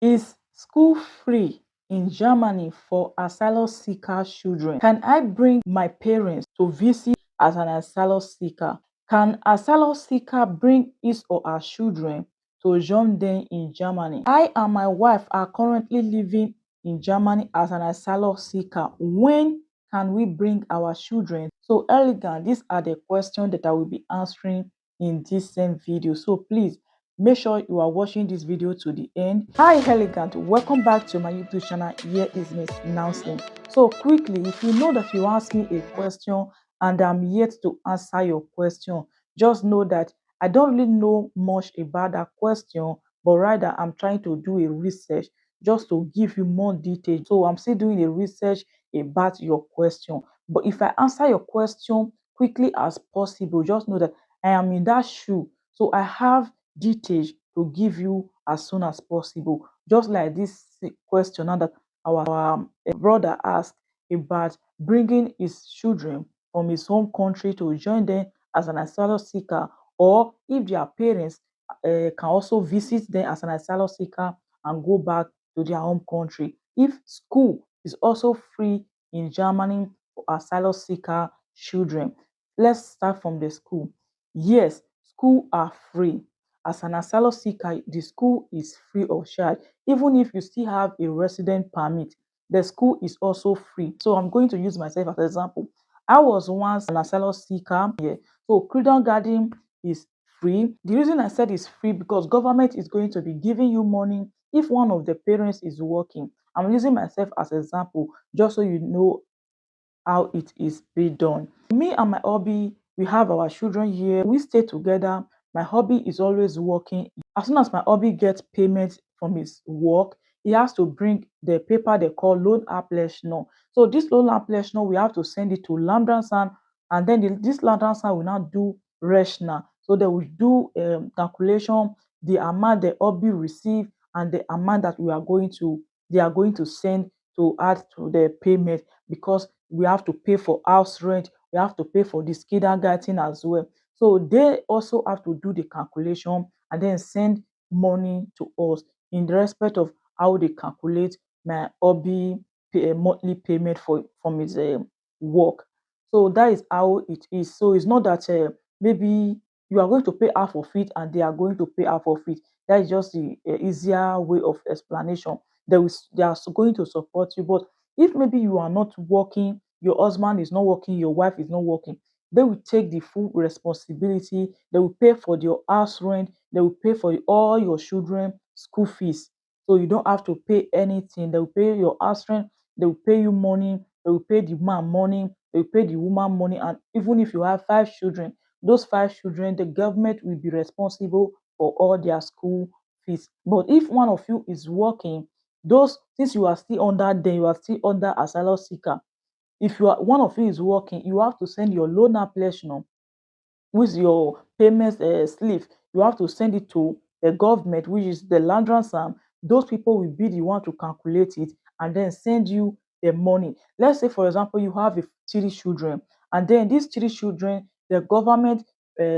Is school free in Germany for asylum seeker children? Can I bring my parents to visit as an asylum seeker? Can asylum seeker bring his or her children to join them in Germany? I and my wife are currently living in Germany as an asylum seeker. When can we bring our children? So elegant, these are the questions that I will be answering in this same video. So please make sure you are watching this video to the end. Hi elegant, welcome back to my YouTube channel. Here is Miss Announcing. So quickly, if you know that you ask me a question and I'm yet to answer your question, just know that I don't really know much about that question, but rather I'm trying to do a research just to give you more details. So I'm still doing a research about your question. But if I answer your question quickly as possible, just know that I am in that shoe. So I have details to give you as soon as possible. Just like this question now that our brother asked about bringing his children from his home country to join them as an asylum seeker, or if their parents can also visit them as an asylum seeker and go back to their home country. If school is also free in Germany for asylum seeker children. Let's start from the school. Yes, school are free. As an asylum seeker, the school is free of charge. Even if you still have a resident permit, the school is also free. So I'm going to use myself as an example. I was once an asylum seeker here. So kindergarten is free. The reason I said it's free because government is going to be giving you money if one of the parents is working. I'm using myself as an example just so you know how it is being done. Me and my hubby, we have our children here. We stay together. My hubby is always working. As soon as my hubby gets payment from his work, he has to bring the paper they call loan application. So this loan application, we have to send it to Landransan, and then this Landransan will now do Reshna. So they will do calculation, the amount the hubby receive and the amount that they are going to send to add to the payment, because we have to pay for house rent, we have to pay for this kindergarten as well. So they also have to do the calculation and then send money to us in respect of how they calculate my hobby monthly payment from his work. So that is how it is. So it's not that maybe you are going to pay half of it and they are going to pay half of it. That is just the easier way of explanation. They are going to support you, but if maybe you are not working, your husband is not working, your wife is not working, they will take the full responsibility. They will pay for your house rent, they will pay for all your children school fees. So you don't have to pay anything. They will pay your house rent, they will pay you money, they will pay the man money, they will pay the woman money. And even if you have 5 children, those 5 children, the government will be responsible for all their school fees. But if one of you is working, those, since you are still under them, you are still under asylum seeker, if you are one of you is working, you have to send your loan application with your payment slip. You have to send it to the government, which is the land ransom. Those people will be the one to calculate it and then send you the money. Let's say, for example, you have 3 children, and then these 3 children, the government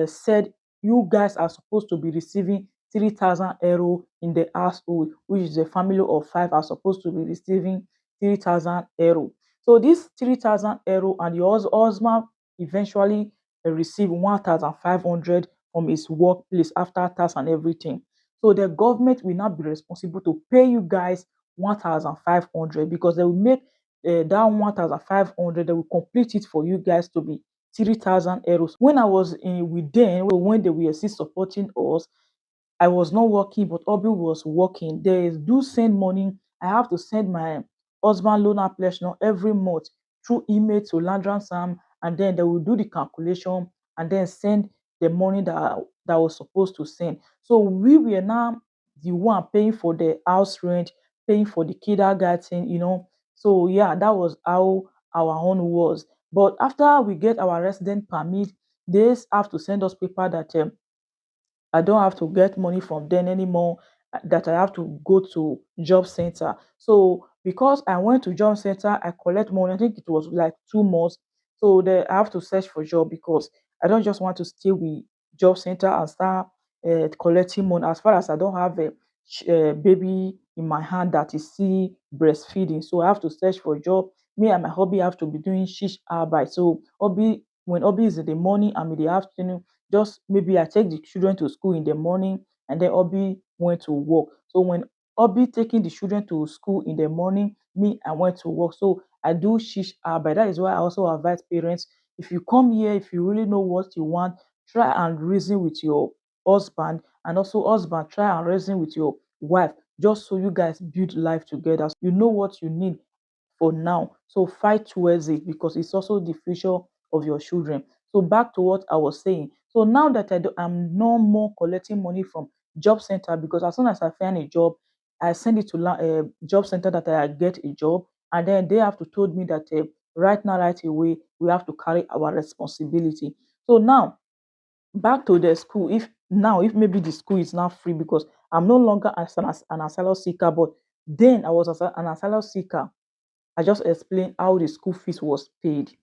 said you guys are supposed to be receiving 3,000 euro in the household, which is a family of 5 are supposed to be receiving 3,000 euro. So this 3,000 euro, and your husband eventually receive 1,500 from his workplace after tax and everything. So the government will not be responsible to pay you guys 1,500, because they will make that 1,500, they will complete it for you guys to be 3,000 euros. When I was in with them, when they were still supporting us, I was not working, but Obi was working. They do send money. I have to send my husband loan application every month through email to Landran Sam, and then they will do the calculation and then send the money that was supposed to send. So we were now the one paying for the house rent, paying for the kindergarten. So yeah, that was how our own was. But after we get our resident permit, they have to send us paper that I don't have to get money from them anymore, that I have to go to job center. So because I went to job center, I collect money. I think it was like 2 months. So I have to search for job, because I don't just want to stay with job center and start collecting money. As far as I don't have a baby in my hand that is still breastfeeding. So I have to search for a job. Me and my hubby have to be doing shish arbeit. So hubby, when hubby is in the morning, I'm in the afternoon. Just maybe I take the children to school in the morning, and then hubby went to work. So when hubby taking the children to school in the morning, me I went to work. So I do shish arbeit. That is why I also advise parents, if you come here, if you really know what you want, try and reason with your husband, and also husband, try and reason with your wife, just so you guys build life together. You know what you need for now, so fight towards it, because it's also the future of your children. So back to what I was saying. So now that I'm no more collecting money from job center, because as soon as I find a job, I send it to job center that I get a job, and then they have to told me that right now, right away, we have to carry our responsibility. So now back to the school. If maybe the school is now free, because I'm no longer as an asylum seeker, but then I was as an asylum seeker. I just explained how the school fees was paid.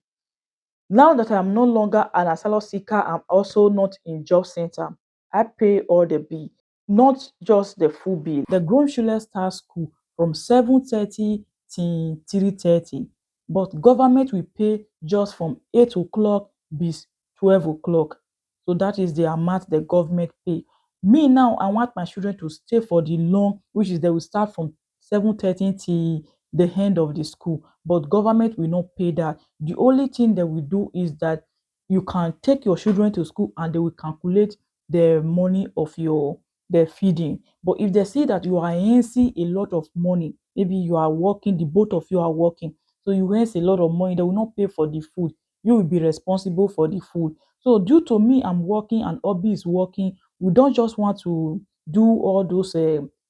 Now that I'm no longer an asylum seeker, I'm also not in job center. I pay all the bill, not just the full bill. The grown children start school from 7:30 till 3:30, but government will pay just from 8 o'clock bis 12 o'clock. So that is the amount the government pay. Me now, I want my children to stay for the long, which is they will start from 7:30 till the end of the school, but government will not pay that. The only thing they will do is that you can take your children to school and they will calculate the money of your the feeding. But if they see that you are earning a lot of money, maybe you are working, the both of you are working, so you earn a lot of money, they will not pay for the food. You will be responsible for the food. So due to me, I'm working and Obi is working, we don't just want to do all those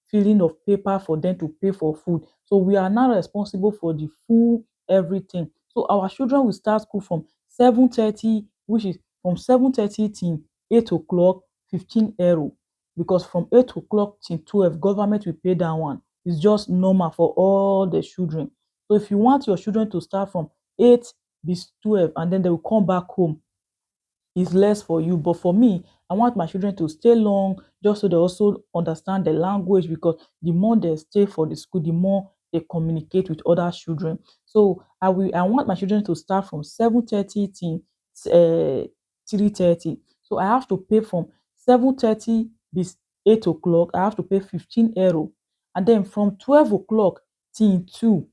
filling of paper for them to pay for food. So we are now responsible for the full everything. So our children will start school from 7:30, which is from 7:30 till 8 o'clock, 15 euro. Because from 8 o'clock till 12, government will pay that one. It's just normal for all the children. So if you want your children to start from 8 bis 12 and then they will come back home, is less for you. But for me, I want my children to stay long, just so they also understand the language, because the more they stay for the school, the more they communicate with other children. So I want my children to start from 7:30 till 3:30. So I have to pay from 7:30 bis 8 o'clock, I have to pay 15 euro. And then from 12 o'clock till 2,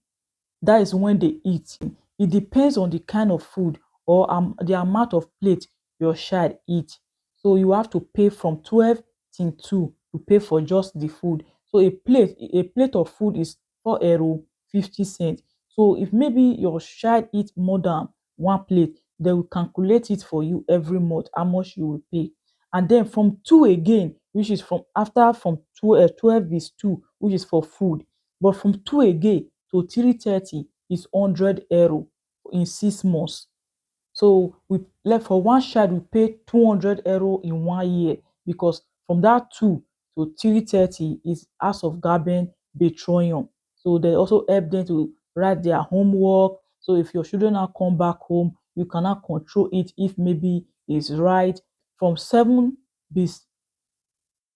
that is when they eat. It depends on the kind of food, or the amount of plate your child eat. So you have to pay from 12 till 2 to pay for just the food. So a plate of food is 4 euro 50 cents. So if maybe your child eat more than one plate, they will calculate it for you every month how much you will pay. And then from 2 again, which is from after from 12 is 2, which is for food. But from 2 again to 3:30 is 100 euro in 6 months. So we left for one child, we pay 200 euro in 1 year, because from that 2 to 3:30 is House of Garden Petroleum. So they also help them to write their homework. So if your children now come back home, you cannot control it if maybe it's right. From 7 bis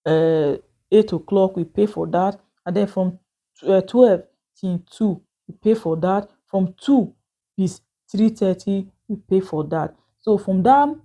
8 o'clock, we pay for that. And then from 12 till 2, we pay for that. From 2 bis 3:30, we pay for that. So from that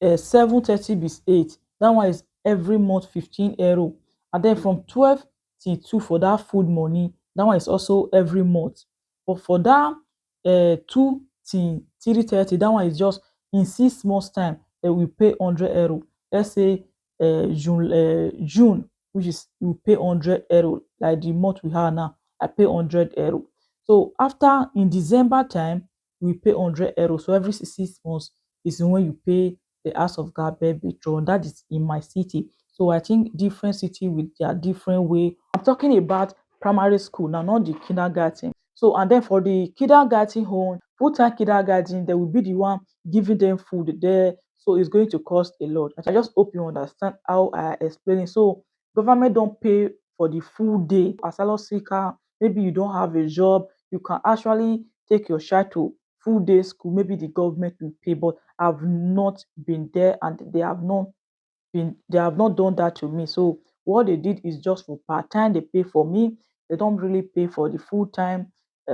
7:30 bis 8, that one is every month 15 euro. And then from 12 till 2 for that food money, that one is also every month. But for that 2 till 3:30, that one is just in 6 months time, we pay 100 euro. Let's say June, which is we pay 100 euro, like the month we have now, I pay 100 euro. So after in December time, we pay 100 euro. So every 6 months is when you pay the House of God Patron. That is in my city. So I think different city with their different way. I'm talking about primary school now, not the kindergarten. So and then for the kindergarten home, full-time kindergarten, they will be the one giving them food there. So it's going to cost a lot. I just hope you understand how I explain it. So government don't pay for the full day. Asylum seeker, maybe you don't have a job, you can actually take your child to full day school. Maybe the government will pay, but I've not been there, and they have not done that to me. So What they did is just for part-time, they pay for me. They don't really pay for the full-time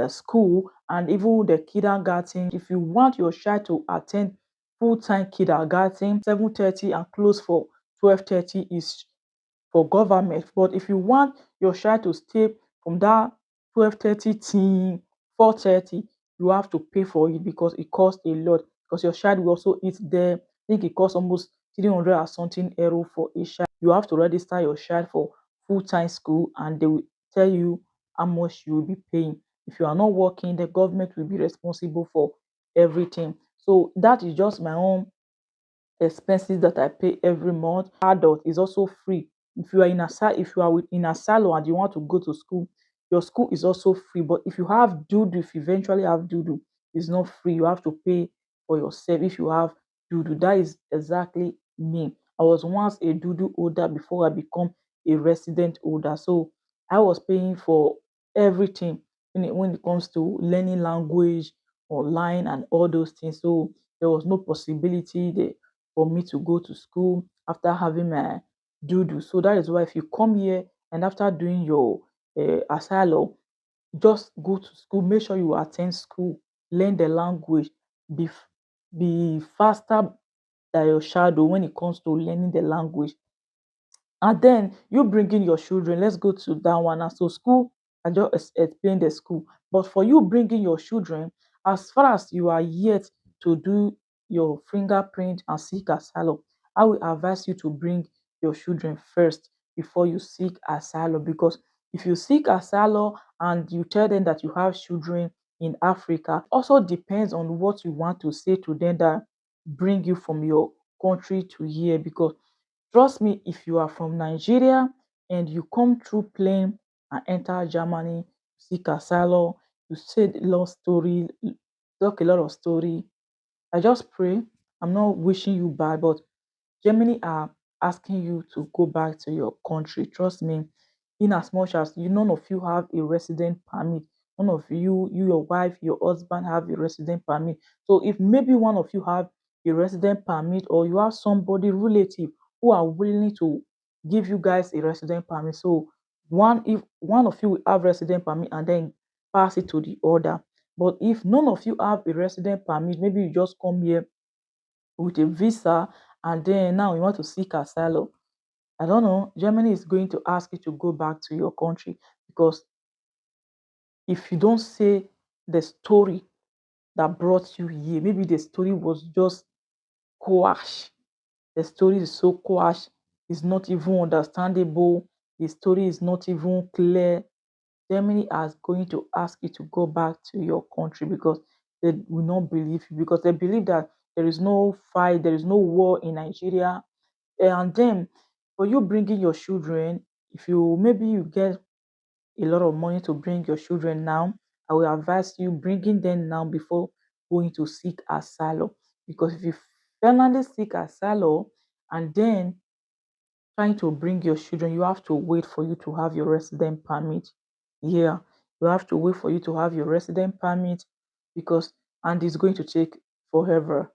school and even the kindergarten. If you want your child to attend full-time kindergarten, 7:30 and close for 12:30 is for government. But if you want your child to stay from that 12:30 till 4:30, you have to pay for it because it costs a lot. Because your child will also eat there. I think it costs almost 300 or something euro for a child. You have to register your child for full-time school and they will tell you how much you will be paying. If you are not working, the government will be responsible for everything. So that is just my own expenses that I pay every month. Adult is also free. If you are in if you are in asylum and you want to go to school, your school is also free. But if you have dudu, if you eventually have dudu, it's not free. You have to pay for yourself if you have dudu. That is exactly me. I was once a dudu holder before I become a resident holder. So I was paying for everything when it comes to learning language online and all those things. So there was no possibility there for me to go to school after having my do. So that is why if you come here and after doing your asylum, just go to school. Make sure you attend school, learn the language, be faster than your shadow when it comes to learning the language. And then you bring in your children. Let's go to that one. And so school, I just explain the school. But for you bringing your children, as far as you are yet to do your fingerprint and seek asylum, I will advise you to bring your children first before you seek asylum. Because if you seek asylum and you tell them that you have children in Africa, also depends on what you want to say to them that bring you from your country to here. Because trust me, if you are from Nigeria and you come through plane and enter Germany, seek asylum, you say a lot of story, talk a lot of story. I just pray. I'm not wishing you bad, but Germany are asking you to go back to your country. Trust me, in as much as you none of you have a resident permit, none of you, your wife, your husband have a resident permit. So if maybe one of you have a resident permit or you have somebody relative who are willing to give you guys a resident permit. So if one of you will have resident permit and then pass it to the other. But if none of you have a resident permit, maybe you just come here with a visa and then now you want to seek asylum. I don't know. Germany is going to ask you to go back to your country because if you don't say the story that brought you here, maybe the story was just quash. The story is so quash, it's not even understandable. The story is not even clear. Germany is going to ask you to go back to your country because they will not believe you because they believe that there is no fight, there is no war in Nigeria. And then for you bringing your children, if you maybe you get a lot of money to bring your children now, I will advise you bringing them now before going to seek asylum. Because if you finally seek asylum and then trying to bring your children, you have to wait for you to have your resident permit. Yeah, you have to wait for you to have your resident permit because and it's going to take forever.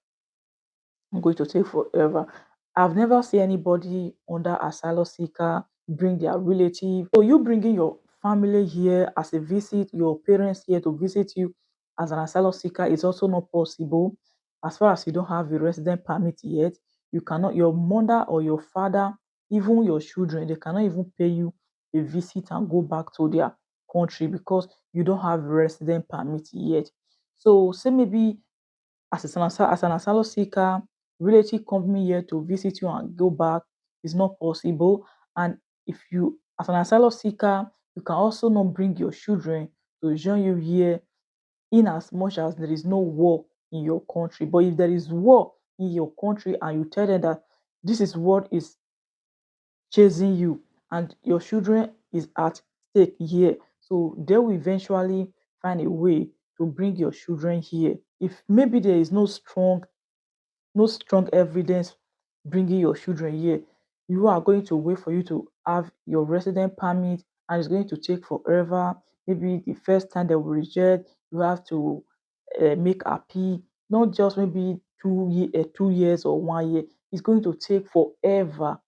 Going to take forever. I've never seen anybody under asylum seeker bring their relative. So you bringing your family here as a visit, your parents here to visit you as an asylum seeker is also not possible. As far as you don't have a resident permit yet, you cannot. Your mother or your father, even your children, they cannot even pay you a visit and go back to their country because you don't have a resident permit yet. So say maybe as an asylum seeker, relative coming here to visit you and go back is not possible. And if you, as an asylum seeker, you can also not bring your children to join you here in as much as there is no war in your country. But if there is war in your country and you tell them that this is what is chasing you and your children is at stake here, so they will eventually find a way to bring your children here. If maybe there is no strong evidence bringing your children here, you are going to wait for you to have your resident permit and it's going to take forever. Maybe the first time they will reject, you have to make appeal, not just maybe 2 years or 1 year. It's going to take forever.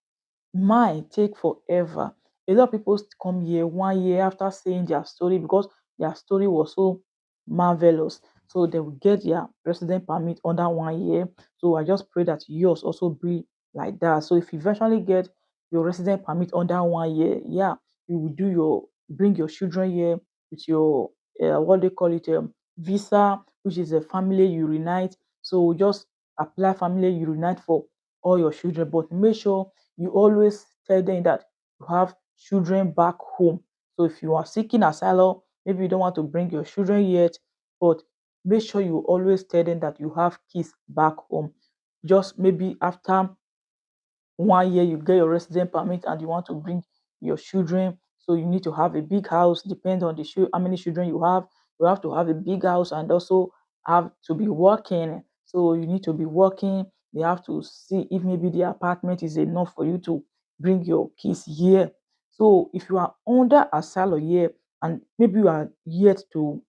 mine take forever. A lot of people come here 1 year after saying their story because their story was so marvelous. So they will get their resident permit under 1 year. So I just pray that yours also be like that. So if you eventually get your resident permit under 1 year, yeah, you will do your bring your children here with your what they call it visa, which is a family you reunite. So just apply family you reunite for all your children, but make sure you always tell them that you have children back home. So if you are seeking asylum, maybe you don't want to bring your children yet, but make sure you always tell them that you have kids back home. Just maybe after 1 year you get your resident permit and you want to bring your children, so you need to have a big house. Depends on the how many children you have. You have to have a big house and also have to be working. So you need to be working. They have to see if maybe the apartment is enough for you to bring your kids here. So if you are under asylum here and maybe you are yet to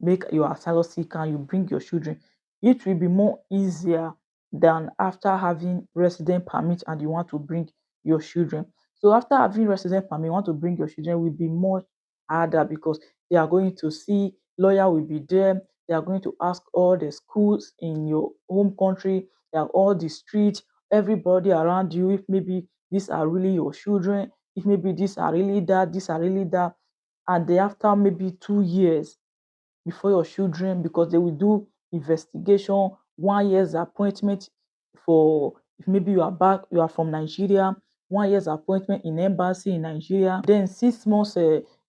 make your asylum seeker and you bring your children, it will be more easier than after having resident permit and you want to bring your children. So after having resident permit, you want to bring your children will be much harder because they are going to see lawyer will be there. They are going to ask all the schools in your home country, they are all the streets, everybody around you if maybe these are really your children, if maybe these are really that, and they after maybe 2 years before your children because they will do investigation 1 year's appointment for if maybe you are back you are from Nigeria, 1 year's appointment in embassy in Nigeria, then 6 months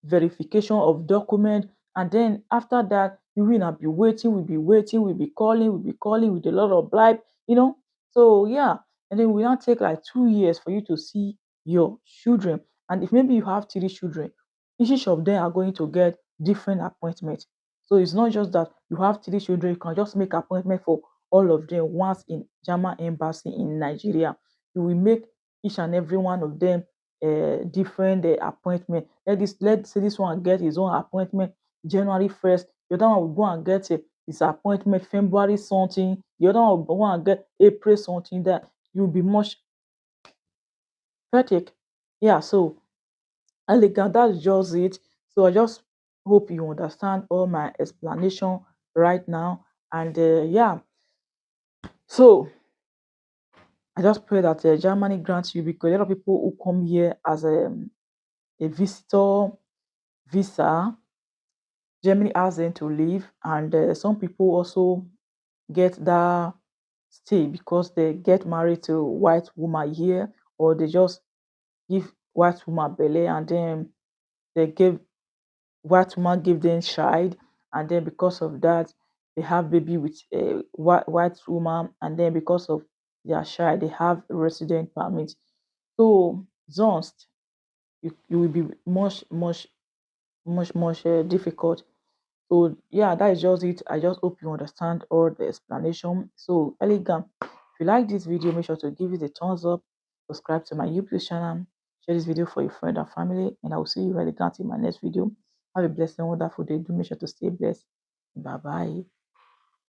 verification of document, and then after that you will not be waiting, will be waiting, will be calling with a lot of bribe, so yeah, and then we now take like 2 years for you to see your children. And if maybe you have 3 children, each of them are going to get different appointments. So it's not just that you have 3 children, you can just make appointment for all of them once in German embassy in Nigeria. You will make each and every one of them different appointment. Let's say this one get his own appointment January 1st, the other one will go and get his appointment February something, the other one will go and get April something, that you'll be much hectic. Yeah, so elegant, that's just it. So I just hope you understand all my explanation right now. And yeah, so I just pray that Germany grants you, because a lot of people who come here as a visitor visa, Germany asks them to leave, and some people also get that stay because they get married to white woman here, or they just give white woman belly, and then they give white woman give them child, and then because of that they have baby with a white woman, and then because of their child they have resident permit. So zonst, you will be much difficult. So yeah, that is just it. I just hope you understand all the explanation. So elegant, if you like this video, make sure to give it a thumbs up, subscribe to my YouTube channel, share this video for your friend and family, and I will see you elegant in my next video. Have a blessed and wonderful day. Do make sure to stay blessed. Bye bye.